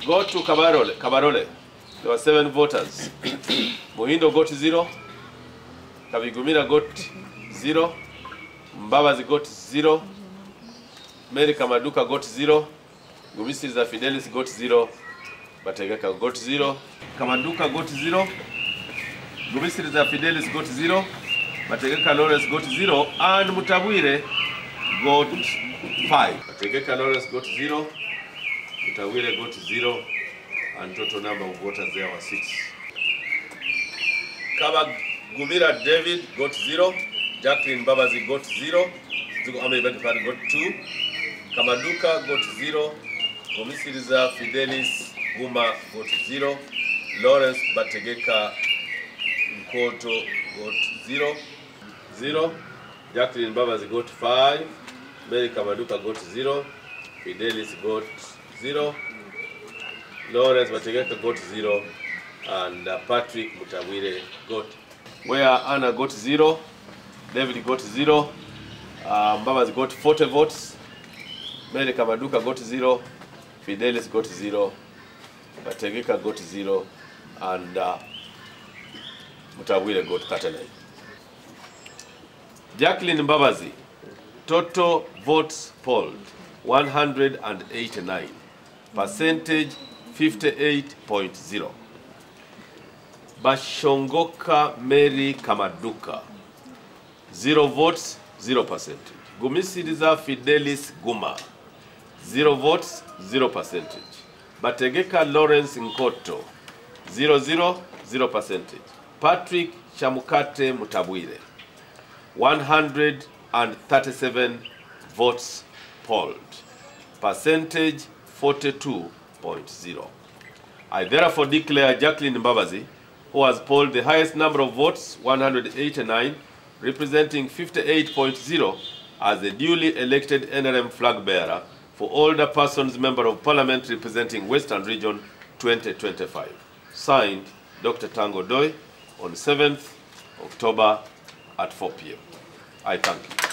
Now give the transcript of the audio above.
Go to Kabarole. There were 7 voters. Muhindo got 0. Kabigumira got 0. Mbabazi got 0. Mary Kamaduka got 0. Gumisiriza Fidelis got 0. Bategeka got 0. Kamaduka got 0. Gumisiriza Fidelis got 0. Bategeka Lawrence got 0. And Mutabwire got 5. Bategeka Lawrence got 0. Mutabwire got 0. And total number of voters there were 6. Kabagumira David got 0. Jacqueline Mbabazi got 0. Got 2. Kamaduka got 0. Gomisiriza Fidelis Guma got 0. Lawrence Bategeka Nkoto got 0. 0. Jacqueline Mbabazi got 5. Mary Kamaduka got 0. Fidelis got 0. Lawrence Bategeka got 0. And Patrick Mutabwire got. Where Anna got 0. David got 0. Mbabazi got 40 votes. Mary Kamaduka got 0. Fidelis got 0. Bategeka got 0. And Mutabwire got 39. Jacqueline Mbabazi, total votes polled 189. Percentage 58.0. Bashongoka Mary Kamaduka, 0 votes, 0%. Gumisiriza Fidelis Guma, 0 votes, 0%. Bategeka Lawrence Nkoto, 0%. Patrick Chamukate Mutabwire, 137 votes polled. Percentage 42.0. I therefore declare Jacqueline Mbabazi, who has polled the highest number of votes, 189, representing 58.0, as the duly elected NRM flag bearer for older persons member of Parliament representing Western Region 2025. Signed, Dr. Tango Doi, on 7th October at 4 p.m. I thank you.